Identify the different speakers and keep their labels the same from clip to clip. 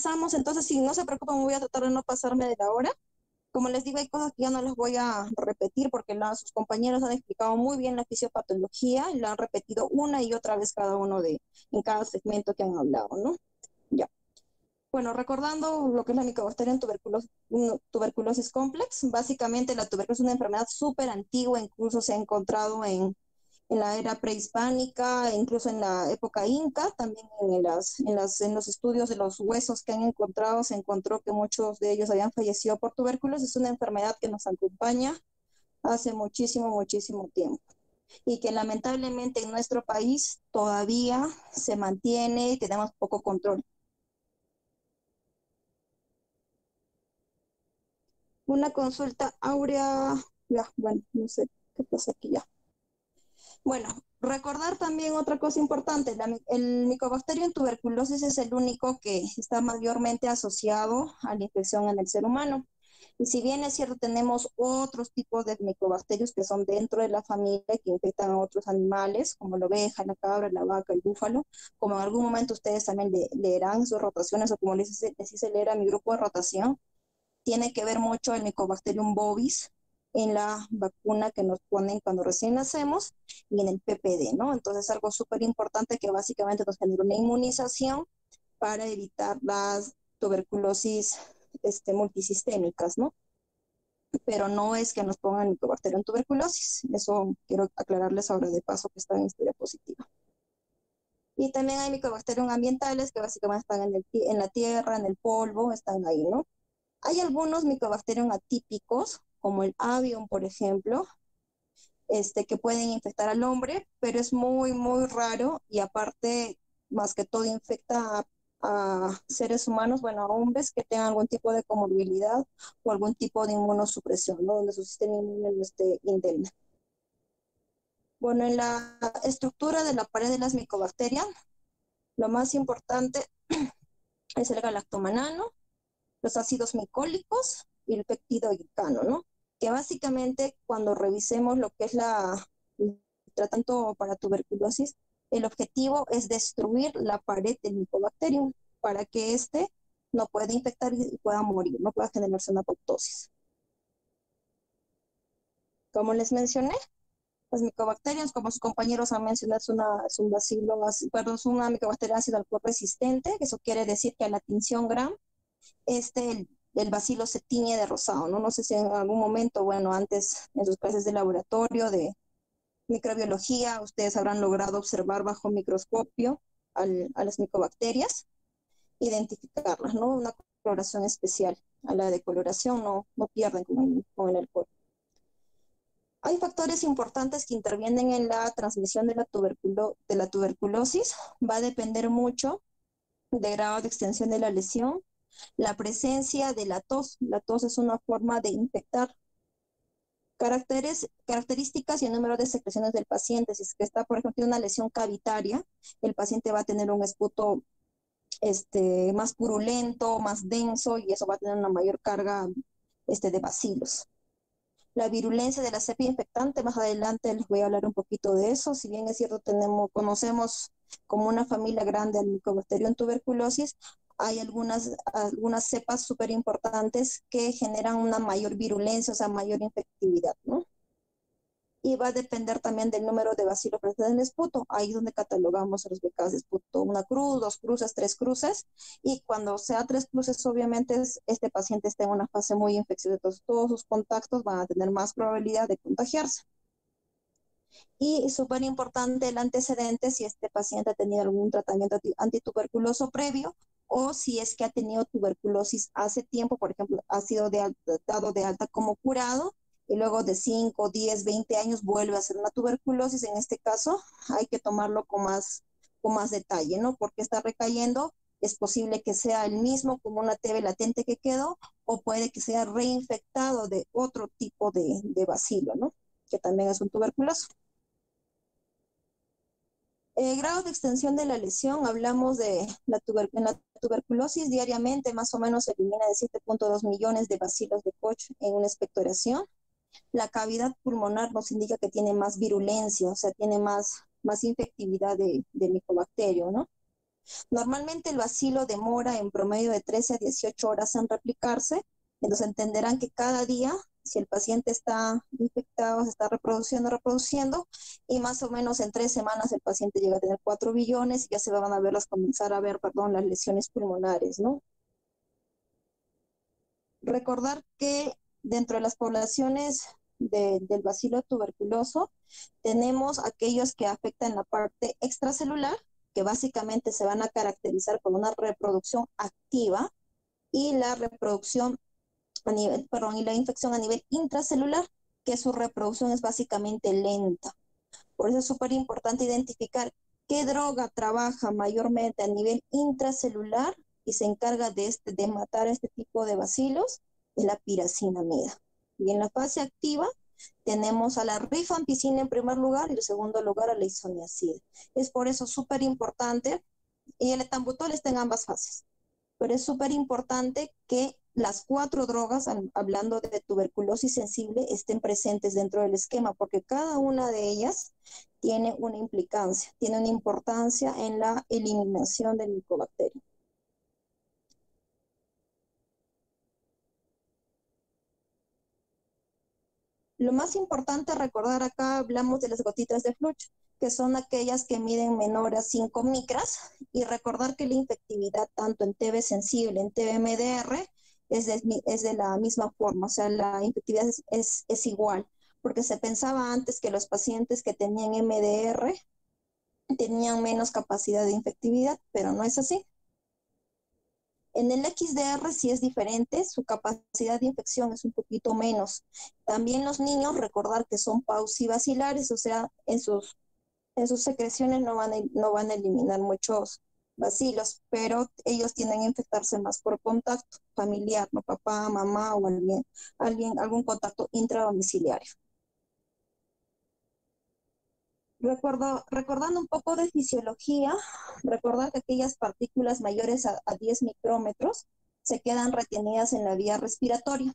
Speaker 1: pasamos, entonces si no se preocupen, voy a tratar de no pasarme de la hora. Como les digo, hay cosas que ya no les voy a repetir porque sus compañeros han explicado muy bien la fisiopatología y la han repetido una y otra vez cada uno en cada segmento que han hablado, ¿no? Ya. Bueno, recordando lo que es la Mycobacterium tuberculosis complex, básicamente la tuberculosis es una enfermedad súper antigua, incluso se ha encontrado en la era prehispánica, incluso en la época inca, también en los estudios de los huesos que han encontrado, se encontró que muchos de ellos habían fallecido por tuberculosis. Es una enfermedad que nos acompaña hace muchísimo, muchísimo tiempo y que lamentablemente en nuestro país todavía se mantiene y tenemos poco control. Una consulta áurea, ya, bueno, no sé qué pasa aquí ya. Bueno, recordar también otra cosa importante, el Mycobacterium tuberculosis es el único que está mayormente asociado a la infección en el ser humano. Y si bien es cierto, tenemos otros tipos de micobacterios que son dentro de la familia que infectan a otros animales, como la oveja, la cabra, la vaca, el búfalo, como en algún momento ustedes también leerán sus rotaciones o como les hice leer a mi grupo de rotación, tiene que ver mucho el Mycobacterium bovis en la vacuna que nos ponen cuando recién nacemos y en el PPD, ¿no? Entonces algo súper importante que básicamente nos genera una inmunización para evitar las tuberculosis multisistémicas, ¿no? Pero no es que nos pongan Mycobacterium tuberculosis. Eso quiero aclararles ahora de paso que está en historia positiva. Y también hay Mycobacterium ambientales que básicamente están en la tierra, en el polvo, están ahí, ¿no? Hay algunos Mycobacterium atípicos, como el avium, por ejemplo, que pueden infectar al hombre, pero es muy, muy raro y aparte, más que todo, infecta a seres humanos, bueno, a hombres que tengan algún tipo de comorbilidad o algún tipo de inmunosupresión, ¿no? Donde su sistema inmune no esté indemne. Bueno, en la estructura de la pared de las micobacterias, lo más importante es el galactomanano, los ácidos micólicos y el peptidoiglicano, ¿no? Que básicamente cuando revisemos lo que es el tratamiento para tuberculosis, el objetivo es destruir la pared del Mycobacterium para que éste no pueda infectar y pueda morir, no pueda generarse una apoptosis. Como les mencioné, las micobacterias, como sus compañeros han mencionado, es un bacilo, perdón, es una micobacteria ácido alcohol resistente, eso quiere decir que a la tinción Gram el bacilo se tiñe de rosado, ¿no? No sé si en algún momento, bueno, antes en sus clases de laboratorio de microbiología, ustedes habrán logrado observar bajo microscopio a las micobacterias, identificarlas, ¿no? Una coloración especial. A la decoloración no pierden con el alcohol. Hay factores importantes que intervienen en la transmisión de la tuberculosis. Va a depender mucho del grado de extensión de la lesión, la presencia de la tos. La tos es una forma de infectar. Características y el número de secreciones del paciente. Si es que está, por ejemplo, una lesión cavitaria, el paciente va a tener un esputo más purulento, más denso, y eso va a tener una mayor carga de bacilos. La virulencia de la cepa infectante, más adelante les voy a hablar un poquito de eso. Si bien es cierto, conocemos como una familia grande al Mycobacterium tuberculosis, hay algunas cepas súper importantes que generan una mayor virulencia, o sea, mayor infectividad, ¿no? Y va a depender también del número de bacilos presentes en el esputo. Ahí es donde catalogamos los BKs de esputo. Una cruz, dos cruces, tres cruces. Y cuando sea tres cruces, obviamente este paciente está en una fase muy infecciosa. Entonces, todos sus contactos van a tener más probabilidad de contagiarse. Y súper importante el antecedente si este paciente ha tenido algún tratamiento antituberculoso previo o si es que ha tenido tuberculosis hace tiempo, por ejemplo, ha sido dado de alta como curado y luego de 5, 10, 20 años vuelve a hacer una tuberculosis. En este caso hay que tomarlo con más detalle, ¿no? Porque está recayendo, es posible que sea el mismo como una TB latente que quedó o puede que sea reinfectado de otro tipo de bacilo, ¿no? Que también es un tuberculoso. Grado de extensión de la lesión, hablamos de en la tuberculosis diariamente más o menos se elimina de 7.2 millones de bacilos de Koch en una expectoración. La cavidad pulmonar nos indica que tiene más virulencia, o sea, tiene más infectividad de micobacterio, ¿no? Normalmente el bacilo demora en promedio de 13 a 18 horas en replicarse, entonces entenderán que cada día, si el paciente está infectado, se está reproduciendo, y más o menos en 3 semanas el paciente llega a tener 4 billones y ya se van a comenzar a ver, perdón, las lesiones pulmonares, ¿no? Recordar que dentro de las poblaciones del bacilo tuberculoso tenemos aquellos que afectan la parte extracelular, que básicamente se van a caracterizar por una reproducción activa, y la reproducción a nivel, perdón, y la infección a nivel intracelular, que su reproducción es básicamente lenta. Por eso es súper importante identificar qué droga trabaja mayormente a nivel intracelular y se encarga de matar a este tipo de bacilos, es la piracinamida. Y en la fase activa tenemos a la rifampicina en primer lugar y en segundo lugar a la isoniazida. Es por eso súper importante, y el etambutol está en ambas fases, pero es súper importante que las 4 drogas, hablando de tuberculosis sensible, estén presentes dentro del esquema, porque cada una de ellas tiene una implicancia, tiene una importancia en la eliminación del micobacterio. Lo más importante a recordar acá, hablamos de las gotitas de flujo, que son aquellas que miden menor a 5 micras, y recordar que la infectividad tanto en TB sensible, en TB MDR, es de la misma forma, o sea, la infectividad es igual, porque se pensaba antes que los pacientes que tenían MDR tenían menos capacidad de infectividad, pero no es así. En el XDR sí es diferente, su capacidad de infección es un poquito menos. También los niños, recordar que son paucibacilares, o sea, en sus secreciones no van a eliminar muchos bacilos, pero ellos tienden a infectarse más por contacto familiar, ¿no? Papá, mamá o algún contacto intradomiciliario. Recordando un poco de fisiología, recordar que aquellas partículas mayores a 10 micrómetros se quedan retenidas en la vía respiratoria.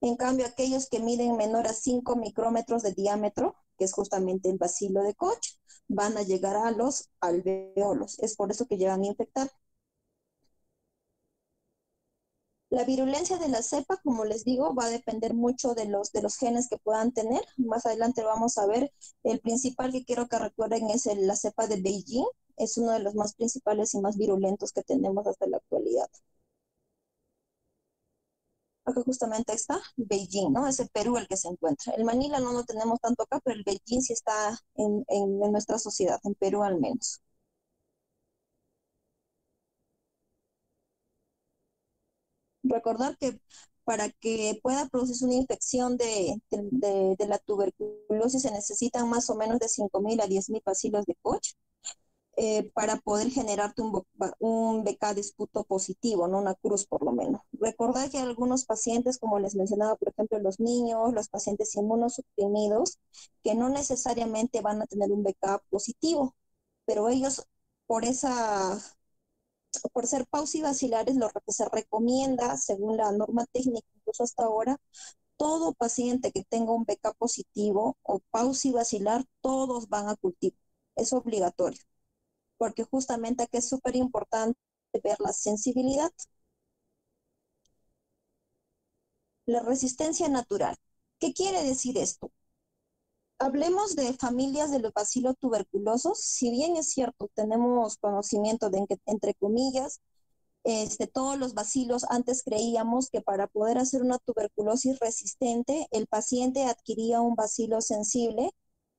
Speaker 1: En cambio, aquellos que miden menor a 5 micrómetros de diámetro, que es justamente el bacilo de Koch, van a llegar a los alveolos. Es por eso que llegan a infectar. La virulencia de la cepa, como les digo, va a depender mucho de los genes que puedan tener. Más adelante vamos a ver. El principal que quiero que recuerden es la cepa de Beijing. Es uno de los más principales y más virulentos que tenemos hasta la actualidad. Acá justamente está Beijing, ¿no? Es el Perú el que se encuentra. El Manila no lo tenemos tanto acá, pero el Beijing sí está en nuestra sociedad, en Perú al menos. Recordar que para que pueda producirse una infección de la tuberculosis se necesitan más o menos de 5.000 a 10.000 bacilos de Koch, para poder generarte un BK de esputo positivo, ¿no? Una cruz por lo menos. Recordar que algunos pacientes, como les mencionaba, por ejemplo, los niños, los pacientes inmunosuprimidos, que no necesariamente van a tener un BK positivo, pero ellos por por ser paucivacilares, lo que se recomienda, según la norma técnica, incluso hasta ahora, todo paciente que tenga un BK positivo o paucivacilar, todos van a cultivo. Es obligatorio, porque justamente aquí es súper importante ver la sensibilidad. La resistencia natural. ¿Qué quiere decir esto? Hablemos de familias de los bacilos tuberculosos. Si bien es cierto, tenemos conocimiento de que, entre comillas, todos los bacilos, antes creíamos que para poder hacer una tuberculosis resistente, el paciente adquiría un bacilo sensible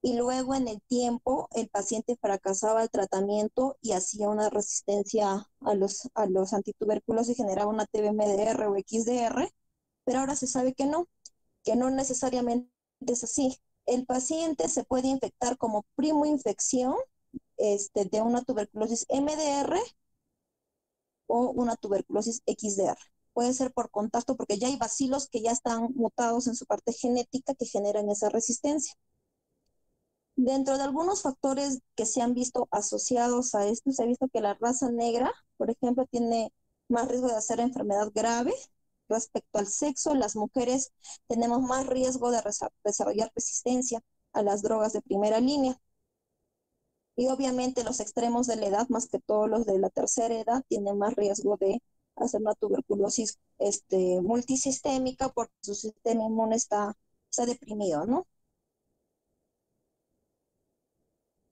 Speaker 1: y luego en el tiempo el paciente fracasaba el tratamiento y hacía una resistencia a los antituberculosos y generaba una TBMDR o XDR, pero ahora se sabe que no necesariamente es así. El paciente se puede infectar como primo infección de una tuberculosis MDR o una tuberculosis XDR. Puede ser por contacto porque ya hay bacilos que ya están mutados en su parte genética que generan esa resistencia. Dentro de algunos factores que se han visto asociados a esto, se ha visto que la raza negra, por ejemplo, tiene más riesgo de hacer enfermedad grave. Respecto al sexo, las mujeres tenemos más riesgo de desarrollar resistencia a las drogas de primera línea. Y obviamente los extremos de la edad, más que todos los de la tercera edad, tienen más riesgo de hacer una tuberculosis multisistémica porque su sistema inmune está deprimido, ¿no?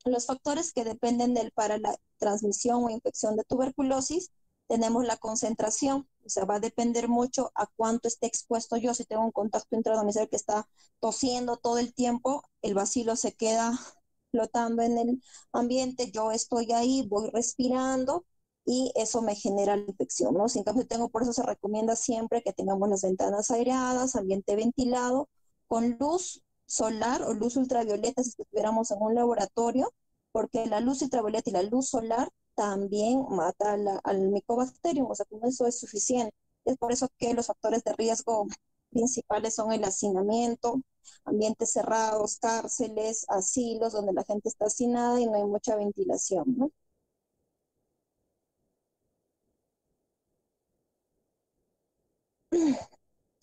Speaker 1: Los factores que dependen para la transmisión o infección de tuberculosis, tenemos la concentración, o sea, va a depender mucho a cuánto esté expuesto yo. Si tengo un contacto intradomiciliario que está tosiendo todo el tiempo, el bacilo se queda flotando en el ambiente, yo estoy ahí, voy respirando y eso me genera la infección, ¿no? Sin cambio, por eso se recomienda siempre que tengamos las ventanas aireadas, ambiente ventilado, con luz solar o luz ultravioleta si estuviéramos en un laboratorio, porque la luz ultravioleta y la luz solar también mata al Mycobacterium, o sea, con eso es suficiente. Es por eso que los factores de riesgo principales son el hacinamiento, ambientes cerrados, cárceles, asilos, donde la gente está hacinada y no hay mucha ventilación, ¿no?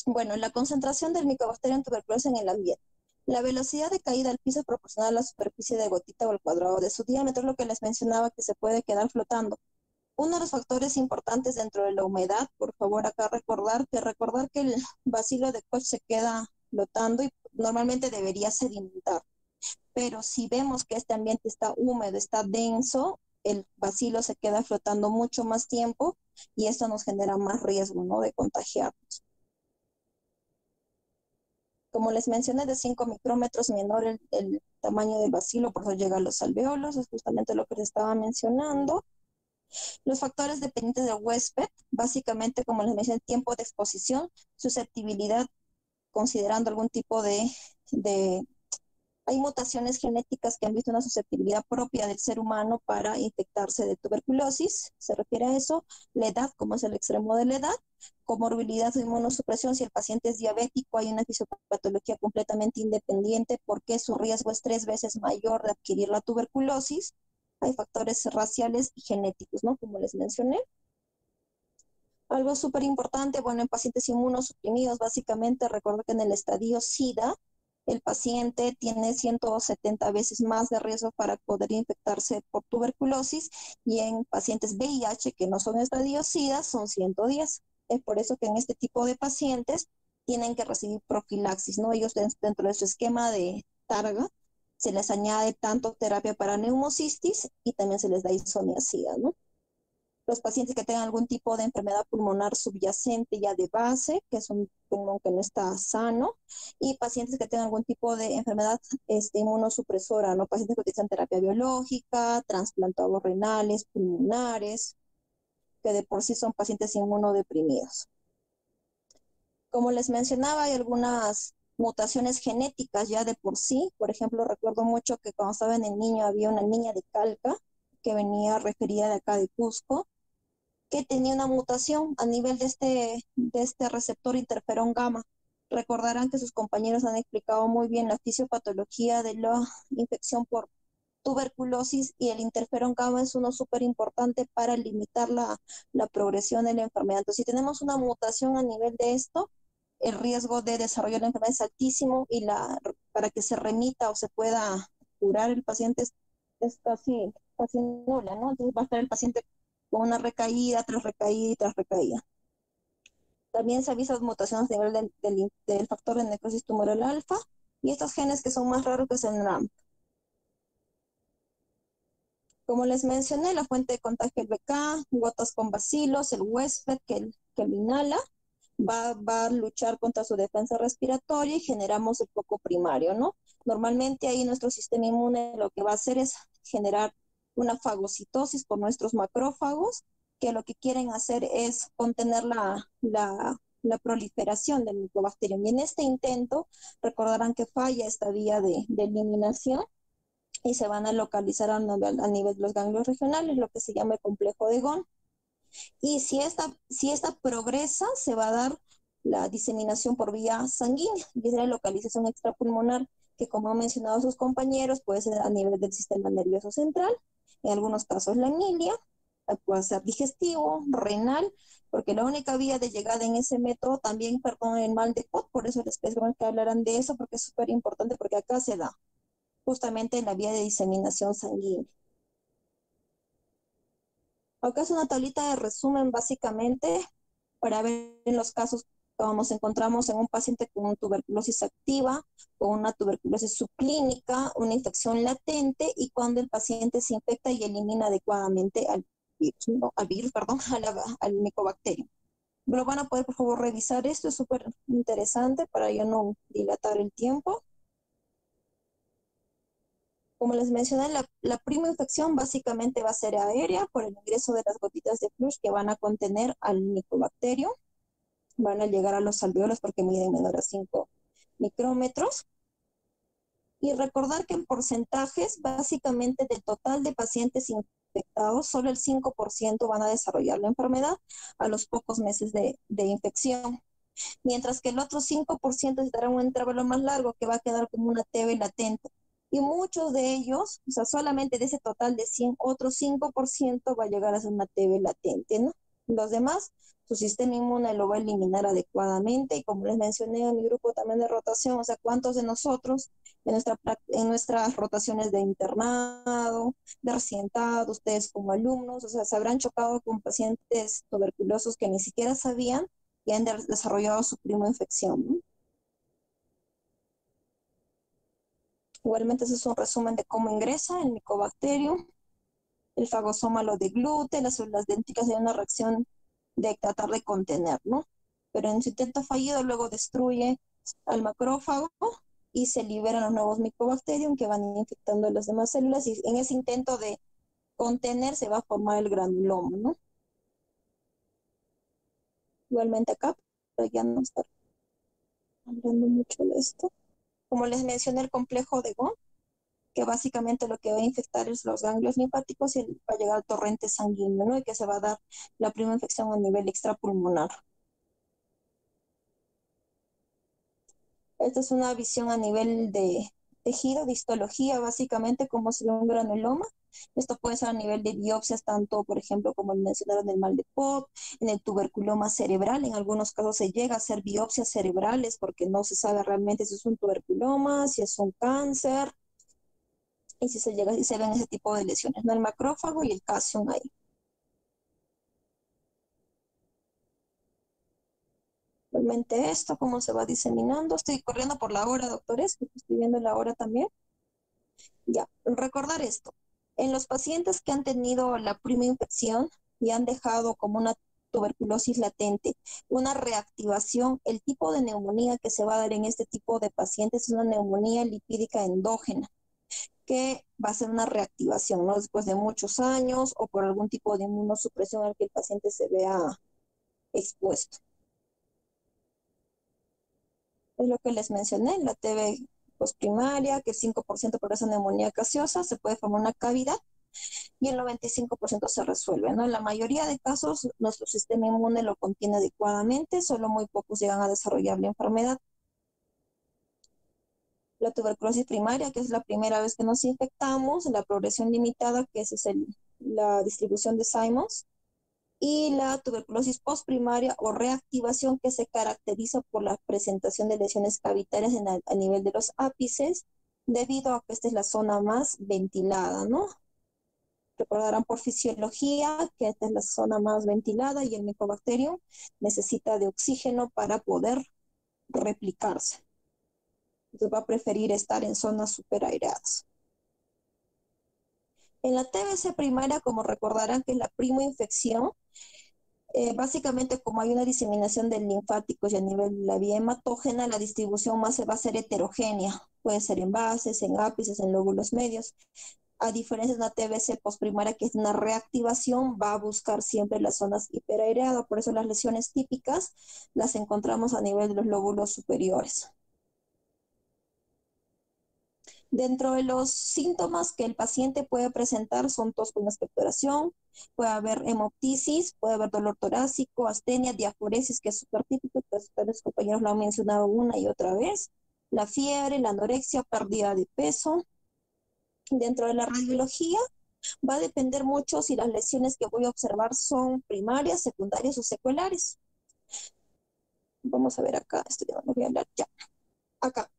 Speaker 1: Bueno, la concentración del Mycobacterium tuberculosis en el ambiente. La velocidad de caída al piso es proporcional a la superficie de gotita o al cuadrado de su diámetro, es lo que les mencionaba que se puede quedar flotando. Uno de los factores importantes dentro de la humedad, por favor acá recordar que el bacilo de Koch se queda flotando y normalmente debería sedimentar. Pero si vemos que este ambiente está húmedo, está denso, el bacilo se queda flotando mucho más tiempo y esto nos genera más riesgo, ¿no?, de contagiarnos. Como les mencioné, de 5 micrómetros menor el tamaño del bacilo, por eso llega a los alveolos, es justamente lo que les estaba mencionando. Los factores dependientes del huésped, básicamente, como les mencioné, tiempo de exposición, susceptibilidad, considerando algún tipo de hay mutaciones genéticas que han visto una susceptibilidad propia del ser humano para infectarse de tuberculosis, se refiere a eso, la edad, como es el extremo de la edad, comorbilidad o inmunosupresión, si el paciente es diabético, hay una fisiopatología completamente independiente porque su riesgo es 3 veces mayor de adquirir la tuberculosis, hay factores raciales y genéticos, ¿no?, como les mencioné. Algo súper importante, bueno, en pacientes inmunosuprimidos, básicamente, recuerdo que en el estadio SIDA, el paciente tiene 170 veces más de riesgo para poder infectarse por tuberculosis y en pacientes VIH que no son estadio SIDA son 110. Es por eso que en este tipo de pacientes tienen que recibir profilaxis, ¿no? Ellos dentro de su esquema de targa se les añade tanto terapia para neumocistis y también se les da isoniazida, ¿no? Los pacientes que tengan algún tipo de enfermedad pulmonar subyacente ya de base, que es un pulmón que no está sano, y pacientes que tengan algún tipo de enfermedad inmunosupresora, ¿no? Pacientes que utilizan terapia biológica, trasplantados renales, pulmonares, que de por sí son pacientes inmunodeprimidos. Como les mencionaba, hay algunas mutaciones genéticas ya de por sí. Por ejemplo, recuerdo mucho que cuando estaba en el niño había una niña de Calca que venía referida de acá de Cusco, que tenía una mutación a nivel de este receptor interferón gamma. Recordarán que sus compañeros han explicado muy bien la fisiopatología de la infección por tuberculosis y el interferón gamma es uno súper importante para limitar la progresión de la enfermedad. Entonces, si tenemos una mutación a nivel de esto, el riesgo de desarrollar la enfermedad es altísimo y para que se remita o se pueda curar el paciente es casi nula, ¿no? Entonces va a estar el paciente con una recaída tras recaída y tras recaída. También se avisan mutaciones a nivel del factor de necrosis tumoral alfa y estos genes que son más raros que es el NRAM. Como les mencioné, la fuente de contagio el BK, gotas con bacilos, el huésped que lo inhala, va a luchar contra su defensa respiratoria y generamos el foco primario, ¿no? Normalmente ahí nuestro sistema inmune lo que va a hacer es generar una fagocitosis por nuestros macrófagos, que lo que quieren hacer es contener la proliferación del micobacterium. Y en este intento, recordarán que falla esta vía de eliminación y se van a localizar a nivel de los ganglios regionales, lo que se llama el complejo de Ghon. Y si esta progresa, se va a dar la diseminación por vía sanguínea, y es la localización extrapulmonar, que como han mencionado sus compañeros, puede ser a nivel del sistema nervioso central, en algunos casos la emilia, puede ser digestivo, renal, porque la única vía de llegada en ese método, también, perdón, el mal de Koch, por eso les pedí que hablaran de eso, porque es súper importante, porque acá se da justamente en la vía de diseminación sanguínea. Acá es una tablita de resumen básicamente para ver en los casos como nos encontramos en un paciente con tuberculosis activa, con una tuberculosis subclínica, una infección latente y cuando el paciente se infecta y elimina adecuadamente al virus, ¿no? Al virus, perdón, al micobacterio. Lo van a poder, por favor, revisar esto, es súper interesante para yo no dilatar el tiempo. Como les mencioné, la prima infección básicamente va a ser aérea por el ingreso de las gotitas de flush que van a contener al micobacterio. Van a llegar a los alveolos porque miden menor a 5 micrómetros. Y recordar que en porcentajes, básicamente del total de pacientes infectados, solo el 5% van a desarrollar la enfermedad a los pocos meses de infección. Mientras que el otro 5% estará en un intervalo más largo que va a quedar como una TB latente. Y muchos de ellos, o sea, solamente de ese total de 100, otro 5% va a llegar a ser una TB latente, ¿no? Los demás, su sistema inmune lo va a eliminar adecuadamente y como les mencioné en mi grupo también de rotación, o sea, ¿cuántos de nosotros en nuestras rotaciones de internado, de recientado, ustedes como alumnos, o sea, se habrán chocado con pacientes tuberculosos que ni siquiera sabían y han desarrollado su prima infección, ¿no? Igualmente, ese es un resumen de cómo ingresa el micobacterio, el fagosoma lo deglute, las células dendríticas hay una reacción de tratar de contener, ¿no? Pero en su intento fallido luego destruye al macrófago y se liberan los nuevos micobacterium que van infectando a las demás células y en ese intento de contener se va a formar el granuloma, ¿no? Igualmente acá, pero ya no estar hablando mucho de esto. Como les mencioné, el complejo de Go, que básicamente lo que va a infectar es los ganglios linfáticos y va a llegar al torrente sanguíneo, ¿no? Y que se va a dar la primera infección a nivel extrapulmonar. Esta es una visión a nivel de tejido, de histología, básicamente como si un granuloma. Esto puede ser a nivel de biopsias, tanto, por ejemplo, como mencionaron el mal de Pop, en el tuberculoma cerebral. En algunos casos se llega a hacer biopsias cerebrales porque no se sabe realmente si es un tuberculoma, si es un cáncer, y si se llega y se ven ese tipo de lesiones, ¿no? El macrófago y el calcium ahí. Realmente esto, cómo se va diseminando. Estoy corriendo por la hora, doctores, porque estoy viendo la hora también. Ya, recordar esto. En los pacientes que han tenido la prima infección y han dejado como una tuberculosis latente, una reactivación, el tipo de neumonía que se va a dar en este tipo de pacientes es una neumonía lipídica endógena, que va a ser una reactivación, ¿no? Después de muchos años o por algún tipo de inmunosupresión al que el paciente se vea expuesto. Es lo que les mencioné, la TB postprimaria, que el 5% por esa neumonía gaseosa se puede formar una cavidad y el 95% se resuelve, ¿no? En la mayoría de casos, nuestro sistema inmune lo contiene adecuadamente, solo muy pocos llegan a desarrollar la enfermedad. La tuberculosis primaria, que es la primera vez que nos infectamos, la progresión limitada, que esa es la distribución de Simons, y la tuberculosis postprimaria o reactivación que se caracteriza por la presentación de lesiones cavitarias a nivel de los ápices, debido a que esta es la zona más ventilada, ¿no? Recordarán por fisiología que esta es la zona más ventilada y el micobacterio necesita de oxígeno para poder replicarse. Entonces va a preferir estar en zonas superairadas. En la TBC primaria, como recordarán que es la primoinfección, básicamente como hay una diseminación de linfáticos y a nivel de la vía hematógena, la distribución más va a ser heterogénea. Puede ser en bases, en ápices, en lóbulos medios. A diferencia de una TBC postprimaria, que es una reactivación, va a buscar siempre las zonas hiperaireadas. Por eso las lesiones típicas las encontramos a nivel de los lóbulos superiores. Dentro de los síntomas que el paciente puede presentar son tos con expectoración, puede haber hemoptisis, puede haber dolor torácico, astenia, diaforesis, que es súper típico, que los compañeros lo han mencionado una y otra vez, la fiebre, la anorexia, pérdida de peso. Dentro de la radiología va a depender mucho si las lesiones que voy a observar son primarias, secundarias o secuelares. Vamos a ver acá, esto ya no lo voy a hablar ya. Acá.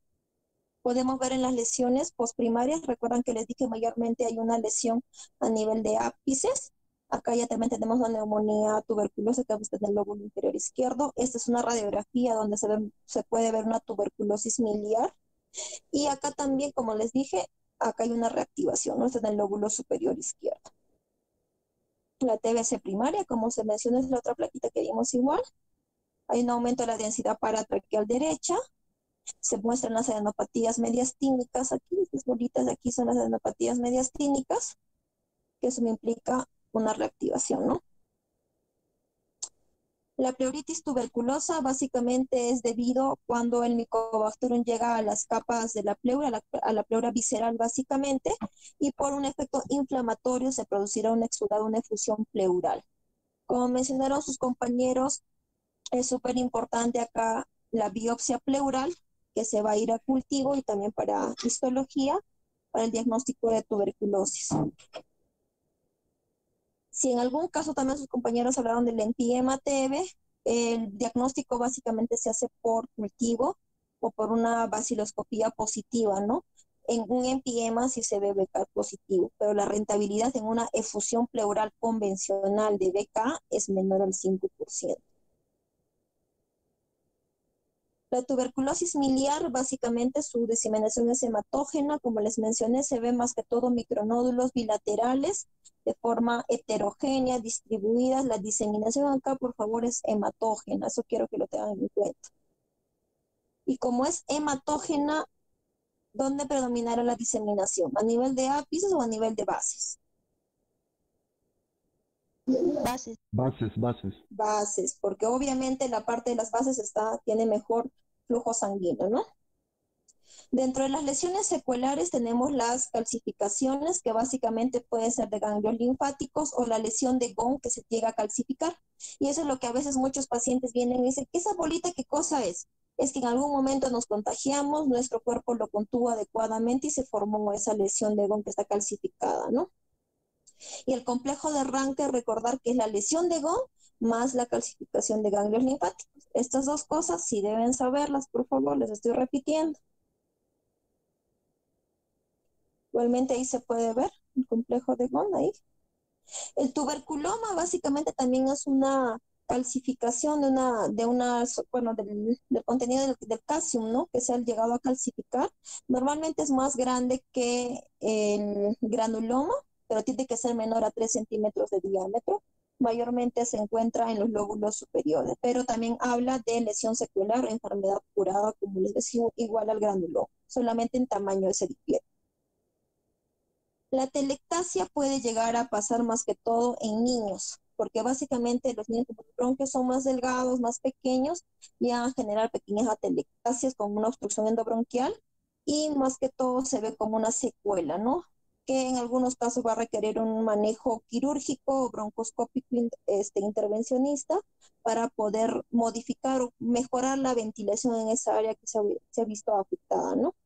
Speaker 1: Podemos ver en las lesiones postprimarias, recuerdan que les dije mayormente hay una lesión a nivel de ápices, Acá ya también tenemos la neumonía tuberculosa que está en el lóbulo inferior izquierdo. Esta es una radiografía donde se puede ver una tuberculosis miliar. Y acá también, como les dije, acá hay una reactivación, ¿no? Está en el lóbulo superior izquierdo. La TBC primaria, como se menciona, es la otra plaquita que vimos igual. Hay un aumento de la densidad paratraqueal derecha. Se muestran las adenopatías medias tínicas aquí. Estas bolitas de aquí son las adenopatías medias tínicas, que eso me implica una reactivación, ¿no? La pleuritis tuberculosa básicamente es debido cuando el Mycobacterium llega a las capas de la pleura, a la pleura visceral básicamente, y por un efecto inflamatorio se producirá un exudado, una efusión pleural. Como mencionaron sus compañeros, es súper importante acá la biopsia pleural, que se va a ir a cultivo y también para histología, para el diagnóstico de tuberculosis. Si en algún caso también sus compañeros hablaron del empiema TB, el diagnóstico básicamente se hace por cultivo o por una baciloscopía positiva, ¿no? En un empiema sí se ve BK positivo, pero la rentabilidad en una efusión pleural convencional de BK es menor al 5%. La tuberculosis miliar, básicamente su diseminación es hematógena, como les mencioné, se ve más que todo micronódulos bilaterales de forma heterogénea, distribuidas. La diseminación acá, por favor, es hematógena, eso quiero que lo tengan en cuenta. Y como es hematógena, ¿dónde predominará la diseminación? ¿A nivel de ápices o a nivel de bases?
Speaker 2: Bases.
Speaker 3: Bases, bases.
Speaker 1: Bases, porque obviamente la parte de las bases tiene mejor flujo sanguíneo, ¿no? Dentro de las lesiones secuelares tenemos las calcificaciones, que básicamente pueden ser de ganglios linfáticos, o la lesión de Gone que se llega a calcificar. Y eso es lo que a veces muchos pacientes vienen y dicen, ¿esa bolita qué cosa es? Es que en algún momento nos contagiamos, nuestro cuerpo lo contuvo adecuadamente y se formó esa lesión de Gone que está calcificada, ¿no? Y el complejo de Ranke, recordar que es la lesión de Gone más la calcificación de ganglios linfáticos. Estas dos cosas sí deben saberlas, por favor, les estoy repitiendo. Igualmente ahí se puede ver el complejo de Gone ahí. El tuberculoma básicamente también es una calcificación del contenido del calcium, ¿no? Que se ha llegado a calcificar. Normalmente es más grande que el granuloma, pero tiene que ser menor a 3 centímetros de diámetro. Mayormente se encuentra en los lóbulos superiores, pero también habla de lesión secular o enfermedad curada, como les decía, igual al granuloma. Solamente en tamaño se difiere. La telectasia puede llegar a pasar más que todo en niños, porque básicamente los niños con bronquios son más delgados, más pequeños, y van a generar pequeñas atelectasias con una obstrucción endobronquial, y más que todo se ve como una secuela, ¿no? Que en algunos casos va a requerir un manejo quirúrgico o broncoscópico intervencionista para poder modificar o mejorar la ventilación en esa área que se ha visto afectada, ¿no?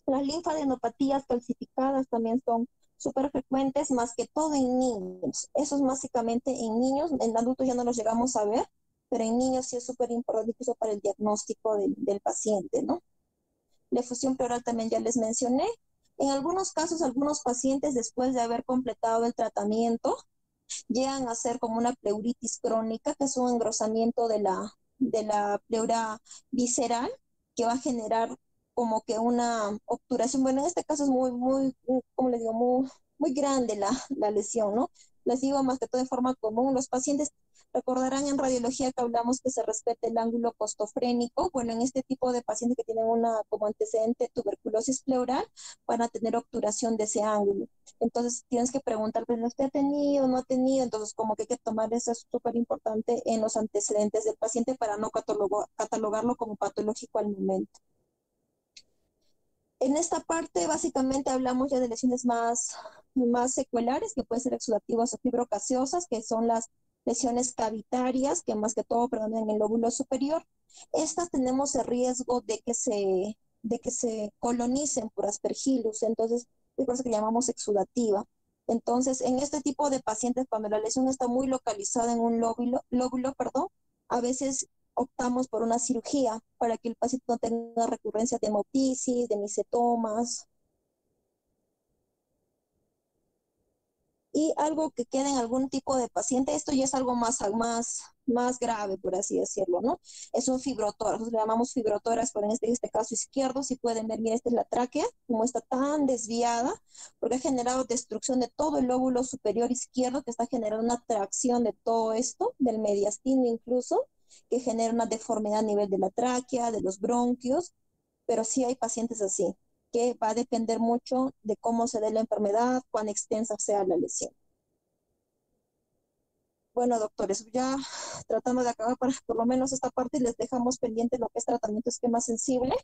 Speaker 1: Las linfadenopatías calcificadas también son súper frecuentes, más que todo en niños. Eso es básicamente en niños, en adultos ya no los llegamos a ver, pero en niños sí es súper importante incluso para el diagnóstico del paciente, ¿no? La efusión pleural también ya les mencioné. En algunos casos, algunos pacientes después de haber completado el tratamiento, llegan a ser como una pleuritis crónica, que es un engrosamiento de la pleura visceral, que va a generar como que una obturación. Bueno, en este caso es como les digo, muy grande la lesión, ¿no? Les digo más que todo de forma común. Los pacientes recordarán en radiología que hablamos que se respete el ángulo costofrénico. Bueno, en este tipo de pacientes que tienen como antecedente tuberculosis pleural, van a tener obturación de ese ángulo. Entonces tienes que preguntar, ¿pero usted ha tenido, no ha tenido? Entonces como que hay que tomar eso, es súper importante en los antecedentes del paciente para no catalogarlo como patológico al momento. En esta parte básicamente hablamos ya de lesiones más secuelares, que pueden ser exudativas o fibrocaseosas, que son las lesiones cavitarias, que más que todo predominan en el lóbulo superior. Estas tenemos el riesgo de que se colonicen por aspergillus, entonces es por eso que llamamos exudativa. Entonces, en este tipo de pacientes, cuando la lesión está muy localizada en un lóbulo, a veces optamos por una cirugía para que el paciente no tenga recurrencia de hemoptisis, de misetomas. y algo que quede en algún tipo de paciente, esto ya es algo más grave, por así decirlo, ¿no? Es un fibrotórax, nosotros le llamamos fibrotórax, pero en este caso izquierdo, si pueden ver bien, esta es la tráquea, como está tan desviada, porque ha generado destrucción de todo el lóbulo superior izquierdo, que está generando una tracción de todo esto, del mediastino incluso, que genera una deformidad a nivel de la tráquea, de los bronquios, pero sí hay pacientes así, que va a depender mucho de cómo se dé la enfermedad, cuán extensa sea la lesión. Bueno, doctores, ya tratando de acabar para por lo menos esta parte, les dejamos pendiente lo que es tratamiento esquema sensible.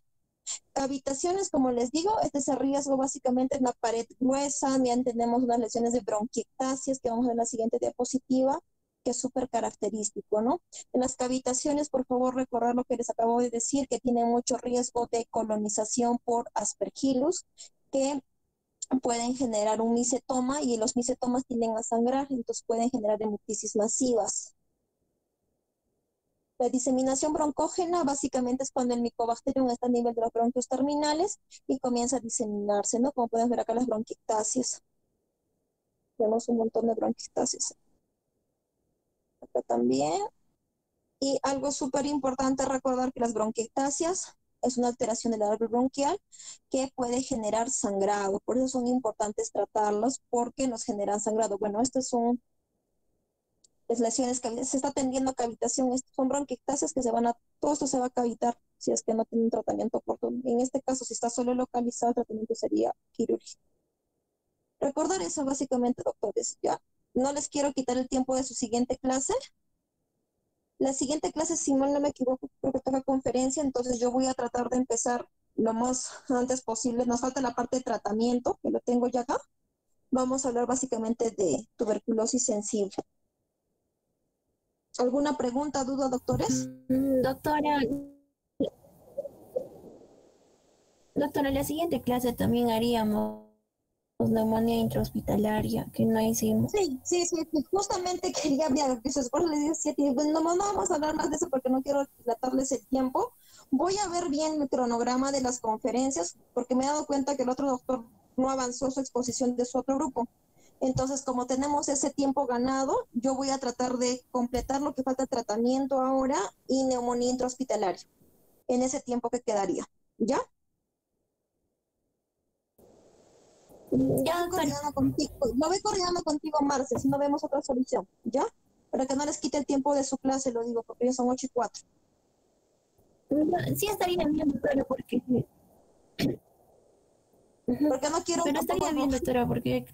Speaker 1: Cavitaciones, como les digo, este es el riesgo básicamente en la pared gruesa, ya tenemos unas lesiones de bronquiectasias que vamos a ver en la siguiente diapositiva, que es súper característico, ¿no? En las cavitaciones, por favor, recordar lo que les acabo de decir, que tienen mucho riesgo de colonización por Aspergillus, que pueden generar un micetoma y los micetomas tienden a sangrar, entonces pueden generar hemoptisis masivas. La diseminación broncógena básicamente es cuando el Mycobacterium está a nivel de los bronquios terminales y comienza a diseminarse, ¿no? Como pueden ver acá las bronquiectasias. Tenemos un montón de bronquiectasias. Acá también. Y algo súper importante recordar que las bronquiectasias es una alteración del árbol bronquial que puede generar sangrado. Por eso son importantes tratarlos porque nos generan sangrado. Bueno, estas son las lesiones que se está atendiendo cavitación. Estas son bronquiectasias que todo esto se va a cavitar si es que no tiene un tratamiento oportuno. En este caso, si está solo localizado, el tratamiento sería quirúrgico. Recordar eso básicamente, doctores. Ya no les quiero quitar el tiempo de su siguiente clase. La siguiente clase, si mal no me equivoco, creo que toca conferencia, entonces yo voy a tratar de empezar lo más antes posible. Nos falta la parte de tratamiento, que lo tengo ya acá. Vamos a hablar básicamente de tuberculosis sensible. ¿Alguna pregunta, duda, doctores?
Speaker 2: Doctora, en la siguiente clase también haríamos neumonía intrahospitalaria, que no hicimos.
Speaker 1: Sí, justamente quería ver, que su esposo le decía, no vamos a hablar más de eso porque no quiero dilatarles el tiempo. Voy a ver bien el cronograma de las conferencias porque me he dado cuenta que el otro doctor no avanzó su exposición de su otro grupo. Entonces, como tenemos ese tiempo ganado, yo voy a tratar de completar lo que falta de tratamiento ahora y neumonía intrahospitalaria en ese tiempo que quedaría. ¿Ya?
Speaker 2: Ya, doctora.
Speaker 1: Lo voy coordinando contigo, Marce, si no vemos otra solución, ¿ya? Para que no les quite el tiempo de su clase, lo digo, porque ya son 8:04.
Speaker 2: Sí estaría bien, doctora, porque...
Speaker 1: Porque no quiero
Speaker 2: Pero
Speaker 1: tampoco...
Speaker 2: estaría bien, doctora, porque